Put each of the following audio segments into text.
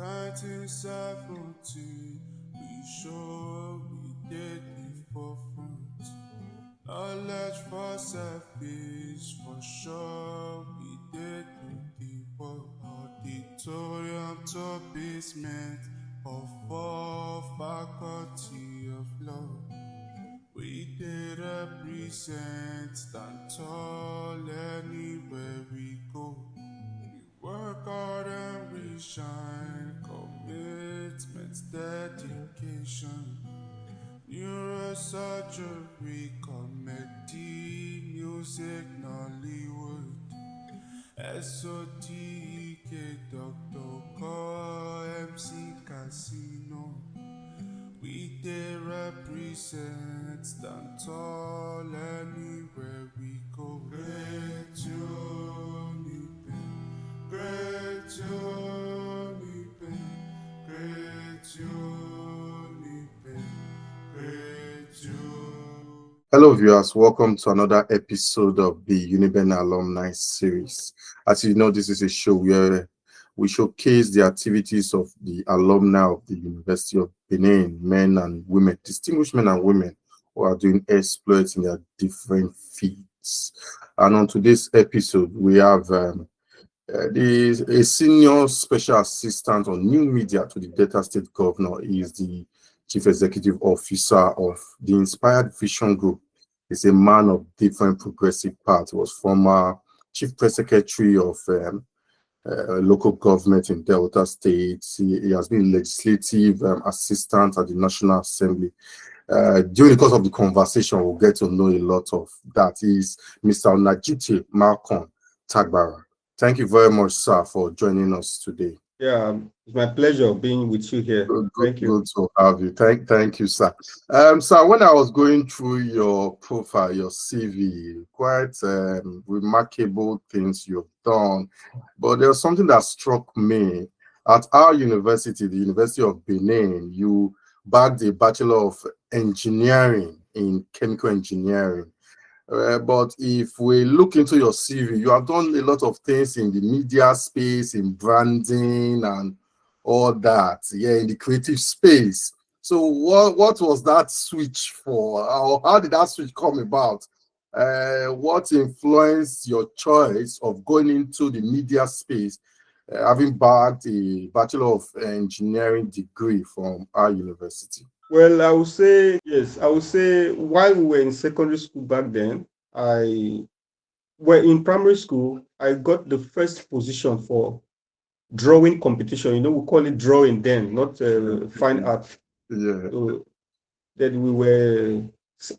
1970, we sure we did before fruit. Knowledge for selfish, for sure we did do the work. Auditorium to basement of all faculty of law. We did represent, stand tall anywhere we go. Work hard and we shine, commitment, dedication. Neurosurgery, comedy, music, Nollywood. SOTK, Dr. Call, MC Casino. We did represent, stand tall anywhere we go. Great UNIBEN, great UNIBEN, great UNIBEN, great UNIBEN. Hello, viewers. Welcome to another episode of the UNIBEN Alumni Series. As you know, this is a show where we showcase the activities of the alumni of the University of Benin, men and women, distinguished men and women who are doing exploits in their different fields. And on today's episode, we have a senior special assistant on new media to the Delta State Governor. He is the Chief Executive Officer of the Inspired Vision Group. He's a man of different progressive paths. He was former Chief Press Secretary of local government in Delta State. He has been legislative assistant at the National Assembly. During the course of the conversation, we'll get to know a lot of that. He's Mr. Onajite Malcolm Tagbarha. Thank you very much, sir, for joining us today. Yeah, it's my pleasure being with you here. Thank you. Good to have you. Thank you, sir. Sir, when I was going through your profile, your CV, quite remarkable things you've done, but there's something that struck me. At our university, the University of Benin, you bagged a Bachelor of Engineering in Chemical Engineering. But if we look into your CV, you have done a lot of things in the media space, in branding and all that, yeah, in the creative space. So what was that switch for? Or how did that switch come about? What influenced your choice of going into the media space, having bagged a Bachelor of Engineering degree from our university? Well, I would say, yes, I would say while we were in secondary school back then, in primary school, I got the first position for drawing competition. You know, we call it drawing then, not fine art. Yeah. So that we were,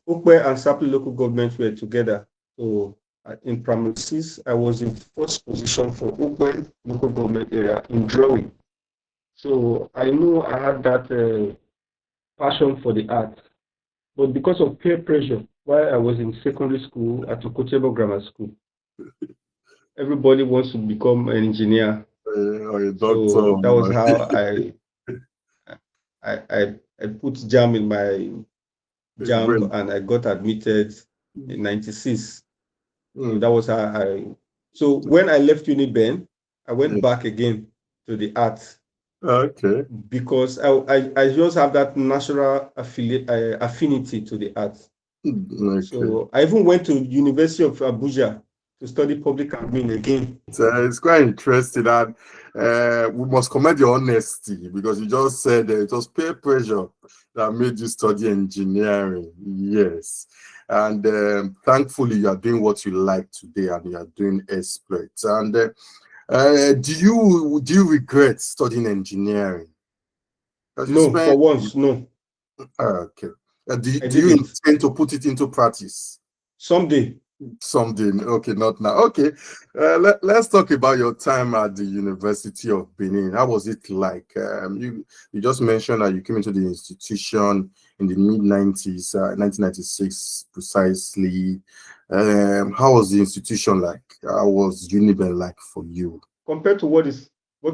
Ukwe and Sapli local government were together. So in primary six, I was in first position for Ukwe local government area in drawing. So I knew I had that passion for the art. But because of peer pressure, while I was in secondary school at Okotebo Grammar School, everybody wants to become an engineer. Or a So doctor. that was how I put JAM in my JAM and I got admitted in 96. So that was how so when I left UNIBEN, I went back again to the art. Okay. Because I just have that natural affinity to the arts. Okay. So I even went to University of Abuja to study public admin again. It's quite interesting, and we must commend your honesty, because you just said it was peer pressure that made you study engineering. Yes. And thankfully you are doing what you like today, and you are doing exploits. And do you regret studying engineering? No, for once, no. Okay. Do you intend to put it into practice? Someday. Okay, not now. Okay. Let's talk about your time at the University of Benin. How was it like? You just mentioned that you came into the institution in the mid-90s, 1996 precisely. How was the institution like? How was UNIBEN like for you? Compared to what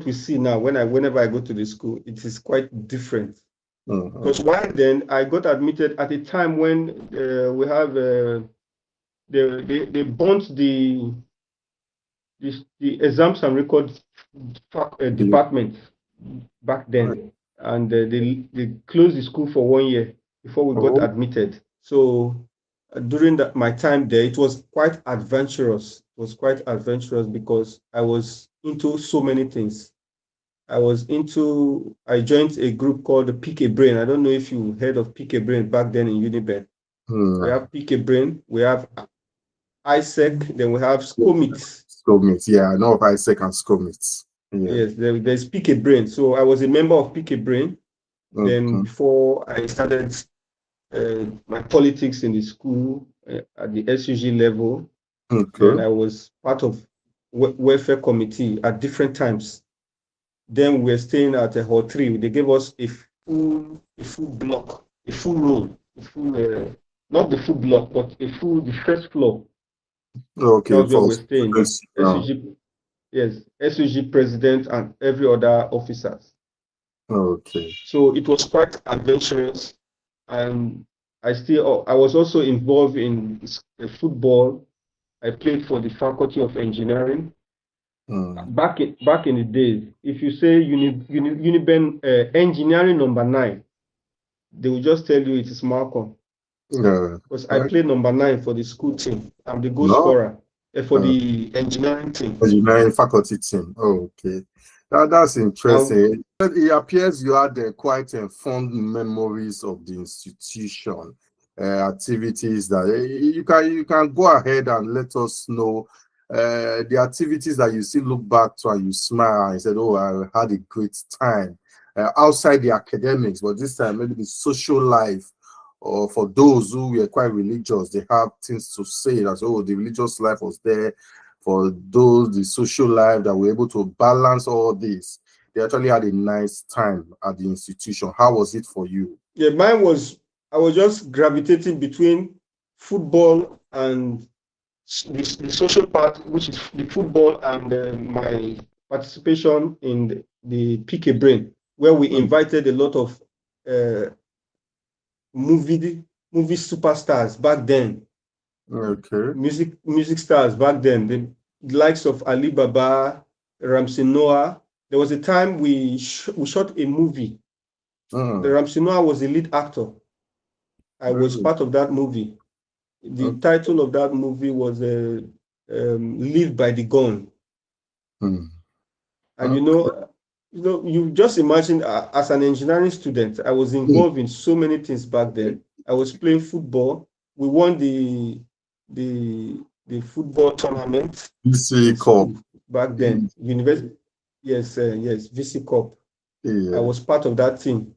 we see now, whenever I go to the school, it is quite different. Because while then I got admitted at a time when we have they burnt the exams and records department. back then, and they closed the school for 1 year before we got Oh, admitted. So during my time there, it was quite adventurous. It was quite adventurous because I was into so many things. I joined a group called the PK Brain. I don't know if you heard of PK Brain back then in UNIBEN. We have PK Brain, we have ISEC, then we have SCOMIT. Skomit. Yeah, I know of Isaac and Skomit. Yeah. Yes, there's PK Brain. So I was a member of PK Brain. Then Okay. before I started my politics in the school at the SUG level, then Okay. I was part of welfare committee at different times. Then we were staying at a hall 3. They gave us a full block, a full room, not the full block, but the first floor. That Okay. was where For we were staying. SUG, yes, SUG president and every other officers. Okay. So it was quite adventurous, and I was also involved in football. I played for the Faculty of Engineering. Back in the days, if you say UNIBEN Engineering number 9, they will just tell you it is Malcolm, Yeah. because I played number 9 for the school team. I'm the goal No. scorer for the engineering team. Engineering faculty team. Oh, okay. That's interesting. But it appears you had quite fond memories of the institution, activities that you can go ahead and let us know the activities that you still look back to and you smile and said, "Oh, I had a great time outside the academics," but this time maybe the social life. Or for those who were quite religious, they have things to say that, oh, the religious life was there. For those, the social life that were able to balance all this, they actually had a nice time at the institution. How was it for you? Yeah, I was just gravitating between football and the social part, which is the football, and my participation in the PK Brain, where we invited a lot of uh, movie superstars back then, Okay. music stars back then, the likes of Ali Baba, Ramsey Noah. There was a time we shot a movie. The Ramsey Noah was the lead actor. I was Really? part of that movie. The Okay. title of that movie was Live by the Gun. And Okay. you just imagine, as an engineering student, I was involved in so many things back then. I was playing football. We won the football tournament BC in Cup. school back then. University, yes, VC Cup. I Yeah. was part of that team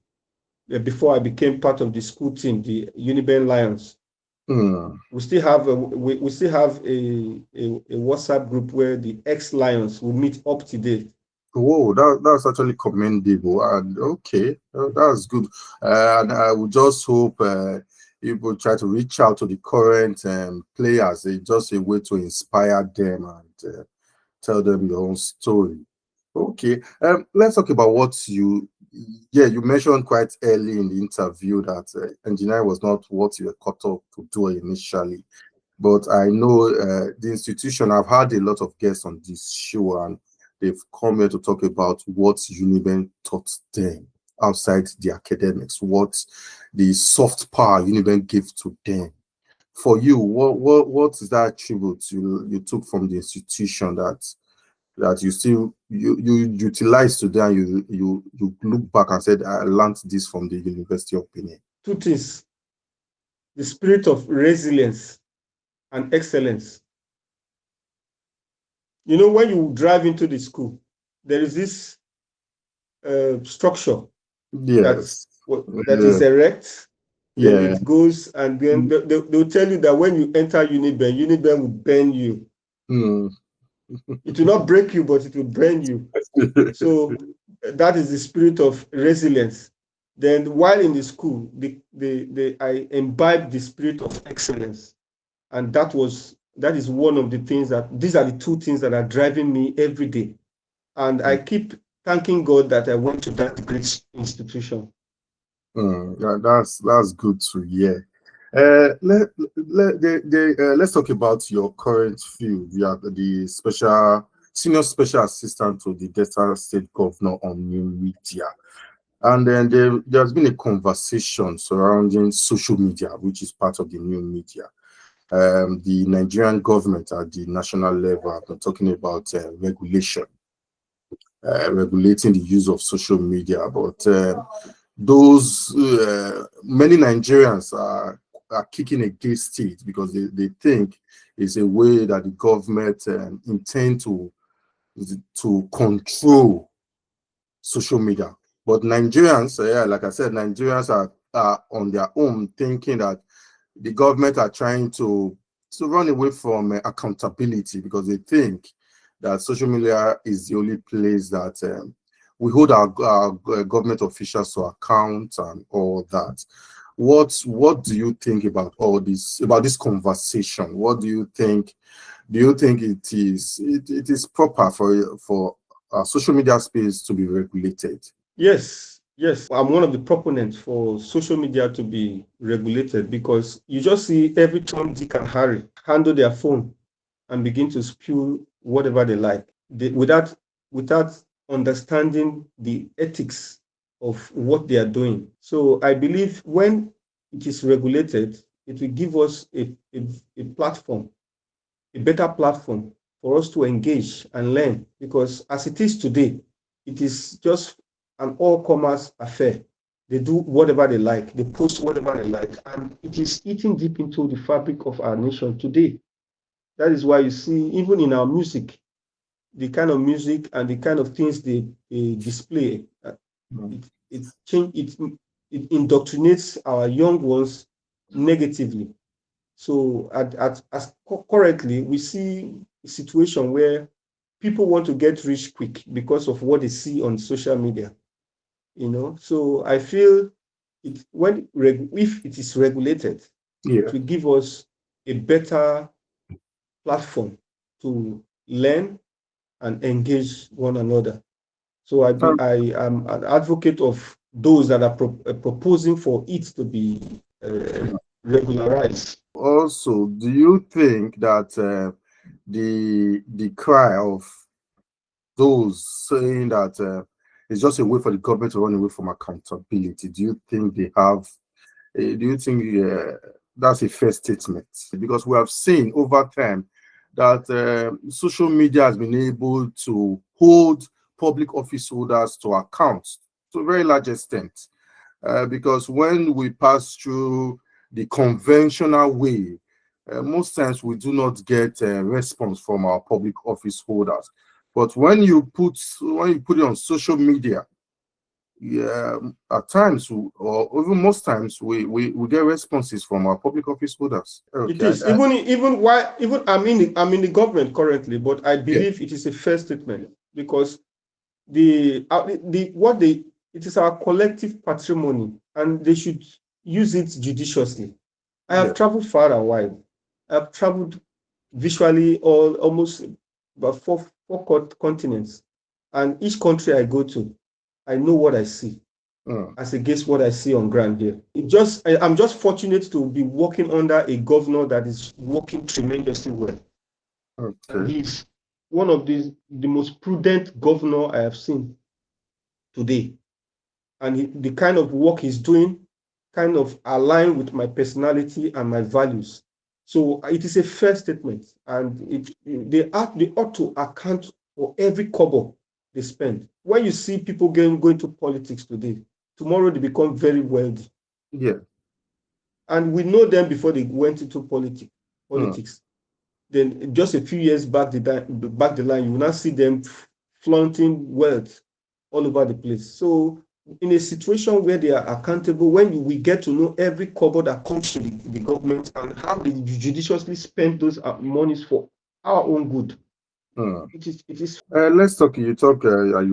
before I became part of the school team, the UNIBEN Lions. We still have a WhatsApp group where the ex-Lions will meet up to date. Whoa, that's actually commendable. And okay, that's good. And I would just hope people try to reach out to the current players. It's just a way to inspire them and tell them your own story. Okay, let's talk about what you mentioned quite early in the interview that engineering was not what you were cut off to do initially. But I know the institution, I've had a lot of guests on this show, and they've come here to talk about what UNIBEN taught them outside the academics, what the soft power UNIBEN gave to them. For you, what is that attribute you took from the institution that you utilize today, and you look back and said, I learned this from the University of Benin? Two things: the spirit of resilience and excellence. When you drive into the school, there is this structure Yes. that is erect. Then Yeah. it goes, and then they'll tell you that when you enter UNIBEN will burn you. It will not break you, but it will burn you. So that is the spirit of resilience. Then while in the school, I imbibed the spirit of excellence. And that is one of the things these are the two things that are driving me every day. And I keep thanking God that I went to that great institution. That's good to hear. Let's talk about your current field. You are the special senior special assistant to the Delta State Governor on New Media. And then there's been a conversation surrounding social media, which is part of the new media. The Nigerian government at the national level have been talking about regulation, regulating the use of social media. But many Nigerians are kicking against it because they think it's a way that the government intend to control social media. But Nigerians, like I said, Nigerians are on their own thinking that the government are trying to run away from accountability because they think that social media is the only place that we hold our government officials to account and all that. What do you think about all this, about this conversation? What do you think? Do you think it is proper for social media space to be regulated? Yes, I'm one of the proponents for social media to be regulated because you just see every Tom, Dick, and Harry handle their phone and begin to spew whatever they like without understanding the ethics of what they are doing. So I believe when it is regulated, it will give us a platform, a better platform for us to engage and learn, because as it is today, it is just an all-commerce affair. They do whatever they like, they post whatever they like, and it is eating deep into the fabric of our nation today. That is why you see, even in our music, the kind of music and the kind of things they display, it indoctrinates our young ones negatively. So as currently, we see a situation where people want to get rich quick because of what they see on social media. So I feel if it is regulated, it will give us a better platform to learn and engage one another. So I am an advocate of those that are proposing for it to be regularized. Also, do you think that the cry of those saying that it's just a way for the government to run away from accountability, do you think they have? Do you think that's a fair statement? Because we have seen over time that social media has been able to hold public office holders to account to a very large extent. Because when we pass through the conventional way, most times we do not get a response from our public office holders. But when you put it on social media, yeah, at times or even most times we get responses from our public office holders. Okay, it is even I'm in the government currently, but I believe it is a fair statement because it is our collective patrimony and they should use it judiciously. I have traveled far and wide. I've traveled visually almost about four continents, and each country I go to, I know what I see as against what I see on ground here. I'm just fortunate to be working under a governor that is working tremendously well. And he's one of the most prudent governor I have seen today. And the kind of work he's doing kind of align with my personality and my values. So it is a fair statement, and they ought to account for every kobo they spend. When you see people going to politics today, tomorrow they become very wealthy. Yeah. And we know them before they went into politics. Then just a few years back the line, you will now see them flaunting wealth all over the place. So in a situation where they are accountable, when we get to know every kobo that comes to the government and how they judiciously spend those monies for our own good. It is. Let's talk. You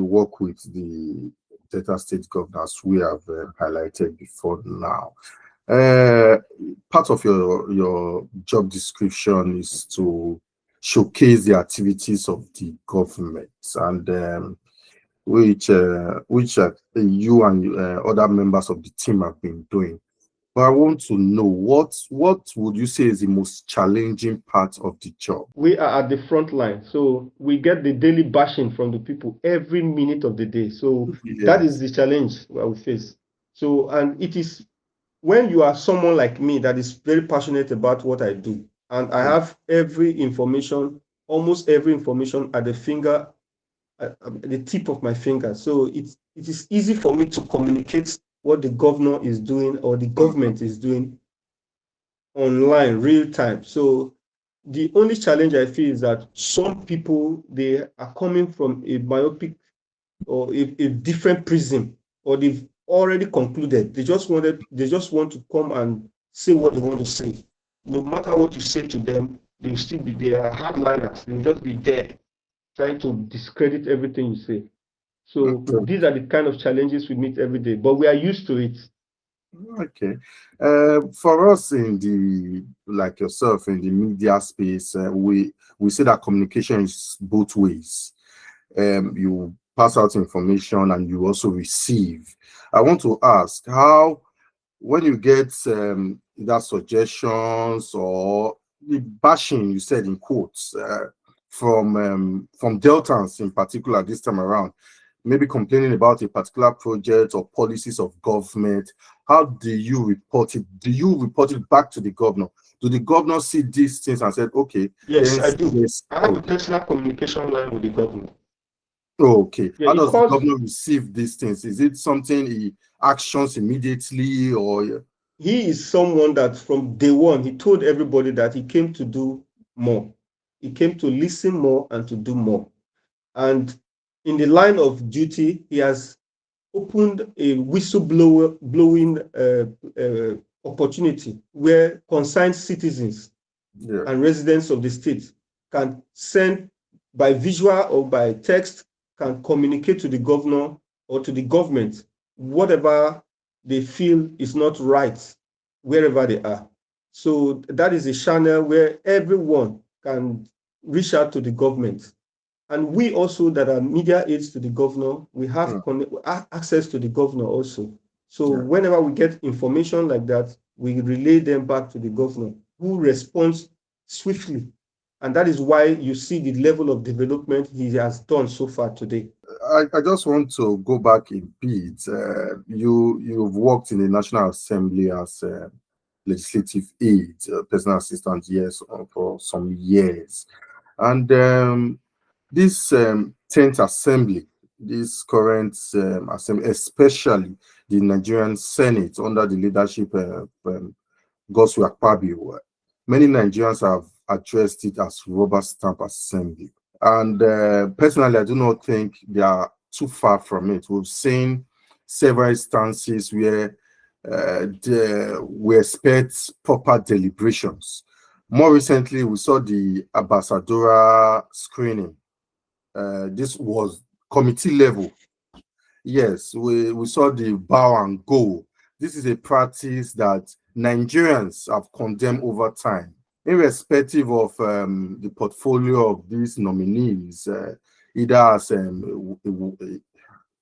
work with the Delta State governors we have highlighted before now. Part of your job description is to showcase the activities of the government, and which you and other members of the team have been doing. But I want to know what would you say is the most challenging part of the job? We are at the front line, so we get the daily bashing from the people every minute of the day. So that is Yes. the challenge that we face. So, and it is when you are someone like me that is very passionate about what I do, and I Yeah. have every information, almost every information at the finger, at the tip of my finger. So it is easy for me to communicate what the governor is doing or the government is doing online, real time. So the only challenge I feel is that some people, they are coming from a myopic or a different prism, or they've already concluded. They just want to come and say what they want to say. No matter what you say to them, they'll still be there, hardliners. They'll just be there trying to discredit everything you say. So these are the kind of challenges we meet every day, but we are used to it. Okay. For us in the like yourself in the media space, we see that communication is both ways. You pass out information and you also receive. I want to ask how when you get either suggestions or the bashing you said in quotes from Deltans in particular this time around, maybe complaining about a particular project or policies of government, how do you report it? Do you report it back to the governor? Do the governor see these things and said, okay, Yes, then I do. yes, I have a okay, personal communication line with the government. okay. Yeah, How it does the calls. governor receive these things? Is it something he actions immediately or He is someone that from day one, he told everybody that he came to do more. He came to listen more and to do more. And in the line of duty, he has opened a whistleblower blowing opportunity where concerned citizens yeah, and residents of the state can send by visual or by text, can communicate to the governor or to the government whatever they feel is not right wherever they are. So that is a channel where everyone can reach out to the government. And we also that are media aids to the governor, we have access to the governor also. So yeah. whenever we get information like that, we relay them back to the governor, who responds swiftly. And that is why you see the level of development he has done so far today. I just want to go back a bit. You've worked in the National Assembly as a legislative aide, personal assistant, yes, for some years. And this 10th assembly, this current assembly, especially the Nigerian Senate under the leadership of Godswill Akpabio, many Nigerians have addressed it as rubber stamp assembly. And personally, I do not think they are too far from it. We've seen several instances where we expect proper deliberations. More recently, we saw the ambassadorial screening. This was committee level. Yes, we saw the bow and go. This is a practice that Nigerians have condemned over time irrespective of the portfolio of these nominees, either as,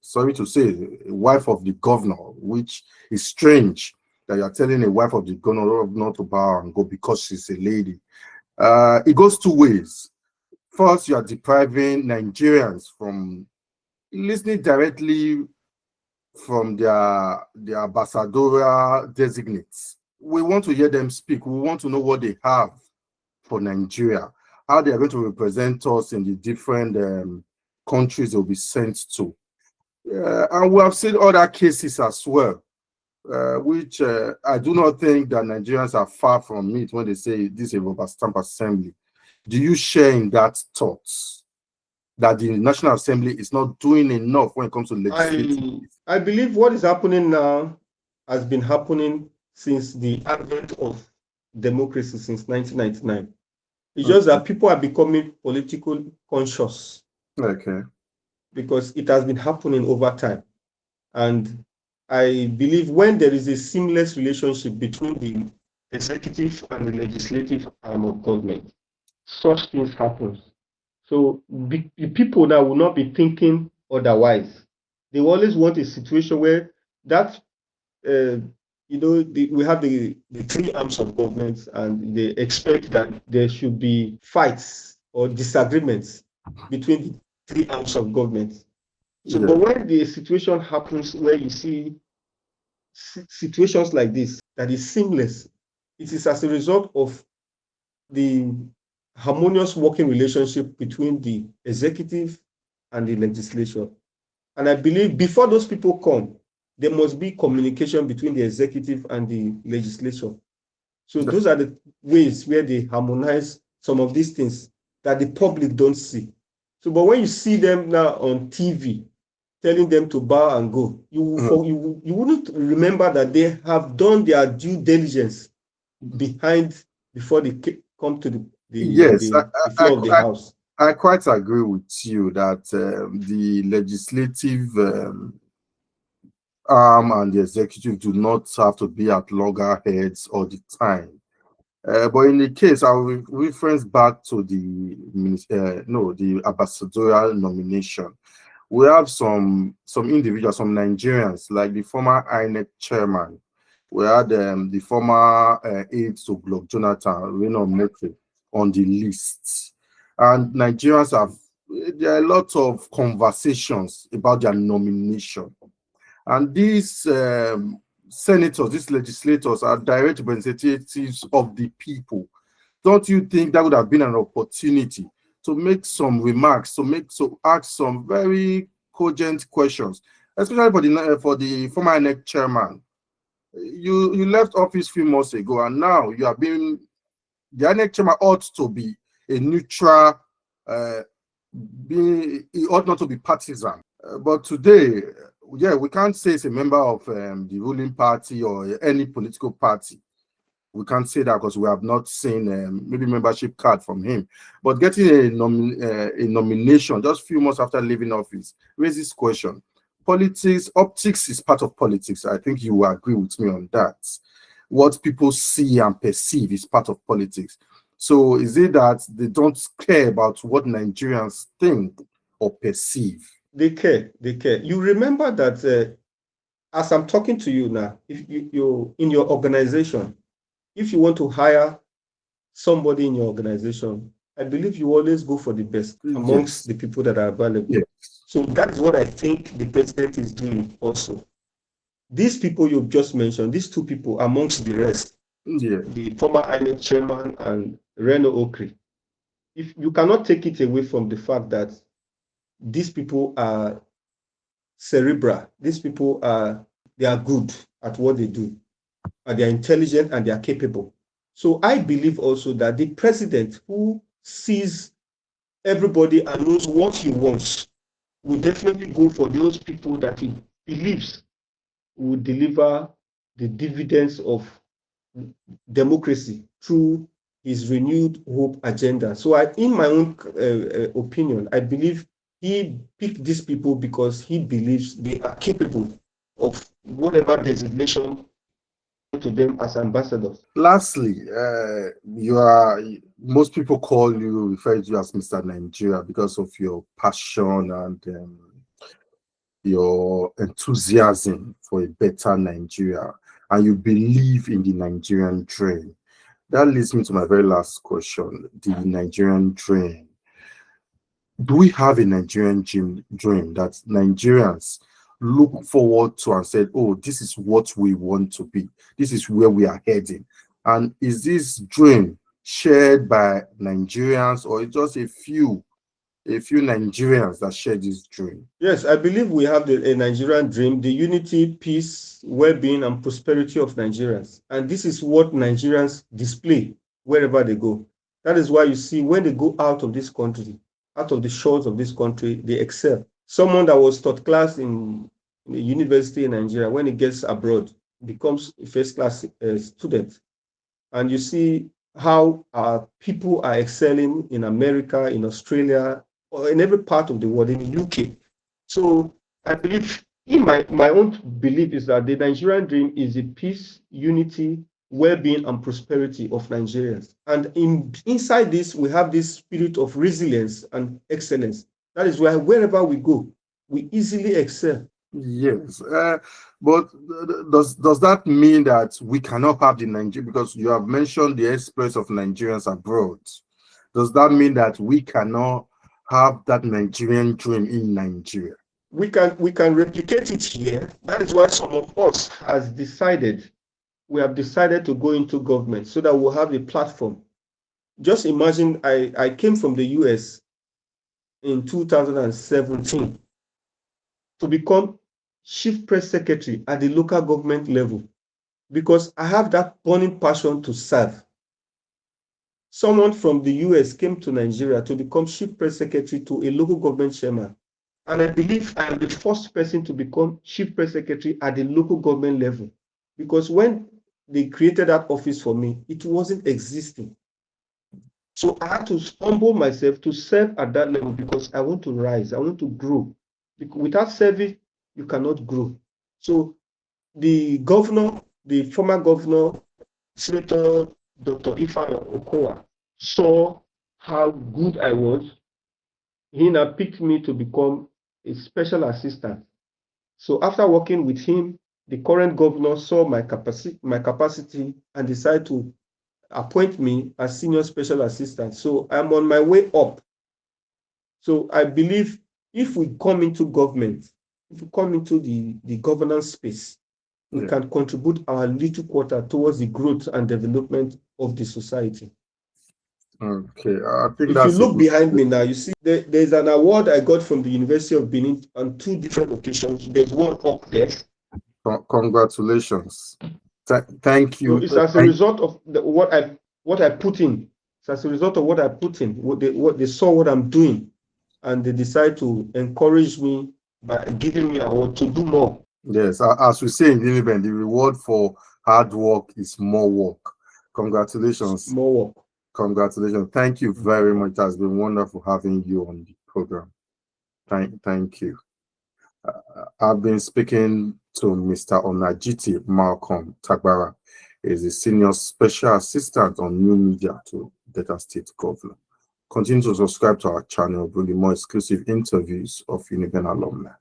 sorry to say, a wife of the governor, which is strange that you're telling a wife of the governor not to bow and go because she's a lady. It goes two ways. First, you are depriving Nigerians from listening directly from their ambassadorial designates. We want to hear them speak. We want to know what they have for Nigeria, how they are going to represent us in the different countries they'll be sent to. And we have seen other cases as well, which I do not think that Nigerians are far from it when they say this is a rubber stamp assembly. Do you share in that thought that the National Assembly is not doing enough when it comes to legislative? I believe what is happening now has been happening since the advent of democracy since 1999. It's just Okay. that people are becoming political conscious Okay. because it has been happening over time. And I believe when there is a seamless relationship between the executive and the legislative arm of government, such things happen. So the people now will not be thinking otherwise. They always want a situation where that uh, we have the three arms of government, and they expect that there should be fights or disagreements between the three arms of government. So, Yeah. but when the situation happens where you see situations like this, that is seamless, it is as a result of the harmonious working relationship between the executive and the legislature. And I believe before those people come, there must be communication between the executive and the legislature. So those are the ways where they harmonize some of these things that the public don't see. So, but when you see them now on TV telling them to bow and go, you wouldn't remember that they have done their due diligence behind before they come to Yes, the floor of the house. I quite agree with you that the legislative arm and the executive do not have to be at loggerheads all the time. But in the case, I will reference back to the ambassadorial nomination. We have some individuals, some Nigerians, like the former INEC chairman. We had the former aide to Glock Jonathan, Reno Mokwe, on the list. And Nigerians there are a lot of conversations about their nomination. And these senators, these legislators are direct representatives of the people. Don't you think that would have been an opportunity to make some remarks, to ask some very cogent questions, especially for the former INEC chairman? You left office a few months ago, and now you are being the INEC chairman ought to be a neutral, he ought not to be partisan. But today, yeah, we can't say it's a member of the ruling party or any political party. We can't say that because we have not seen maybe membership card from him. But getting a nomination just a few months after leaving office raises question. Optics is part of politics. I think you will agree with me on that. What people see and perceive is part of politics. So is it that they don't care about what Nigerians think or perceive? They care. They care. You remember that as I'm talking to you now, if you in your organization, if you want to hire somebody in your organization, I believe you always go for the best amongst the people that are available. Yes. So that is what I think the president is doing also. These people you've just mentioned, these two people amongst the rest, the former INEC chairman and Reno Okri, if you cannot take it away from the fact that these people are cerebral, these people they are good at what they do, and they are intelligent and they are capable. So I believe also that the president who sees everybody and knows what he wants will definitely go for those people that he believes will deliver the dividends of democracy through his renewed hope agenda. So in my own opinion, I believe he picked these people because he believes they are capable of whatever designation to them as ambassadors. Lastly, most people refer to you as Mr. Nigeria because of your passion and your enthusiasm for a better Nigeria, and you believe in the Nigerian dream. That leads me to my very last question: the Nigerian dream. Do we have a Nigerian dream that Nigerians look forward to and said, "Oh, this is what we want to be. This is where we are heading"? And is this dream shared by Nigerians, or just a few Nigerians that share this dream? Yes, I believe we have a Nigerian dream, the unity, peace, well-being, and prosperity of Nigerians. And this is what Nigerians display wherever they go. That is why you see when they go out of this country, out of the shores of this country, they excel. Someone that was taught class in a university in Nigeria, when he gets abroad, becomes a first-class student. And you see how our people are excelling in America, in Australia, or in every part of the world, in the UK. So I believe, in my own belief is that the Nigerian dream is the peace, unity, well-being, and prosperity of Nigerians. And inside this, we have this spirit of resilience and excellence. That is why wherever we go, we easily excel. Yes, but does that mean that we cannot have the Nigeria, because you have mentioned the exploits of Nigerians abroad? Does that mean that we cannot have that Nigerian dream in Nigeria? We can replicate it here. That is why some of us we have decided to go into government so that we'll have a platform. Just imagine I came from the US in 2017 to become chief press secretary at the local government level because I have that burning passion to serve. Someone from the US came to Nigeria to become chief press secretary to a local government chairman. And I believe I am the first person to become chief press secretary at the local government level. Because when they created that office for me, it wasn't existing. So I had to humble myself to serve at that level because I want to rise, I want to grow. Without service, you cannot grow. So the former governor, Senator Dr. Ifeanyi Okowa, saw how good I was. He now picked me to become a special assistant. So after working with him, the current governor saw my capacity and decided to appoint me as senior special assistant. So I'm on my way up. So I believe if we come into government, if we come into the governance space, we can contribute our little quarter towards the growth and development of the society. Okay, I think if you look behind me now, you see there's an award I got from the University of Benin on 2 different occasions. There's one up there. Congratulations. Thank you. So it's as a result of what I put in. It's as a result of what I put in. What they saw what I'm doing, and they decide to encourage me by giving me an award to do more. Yes, as we say in UNIBEN, the reward for hard work is more work. Congratulations. More work. Congratulations. Thank you very much. It has been wonderful having you on the program. Thank you. I've been speaking to Mr. Onajite Malcolm Tagbarha. He is a senior special assistant on new media to Delta State Governor. Continue to subscribe to our channel, bringing more exclusive interviews of UNIBEN alumni.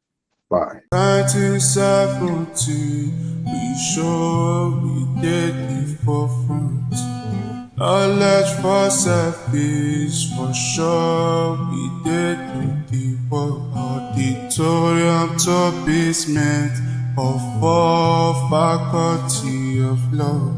Bye. 1970, we sure we did the forefront. Knowledge for selfish, for sure we did the work. Auditorium to basement of all faculty of law.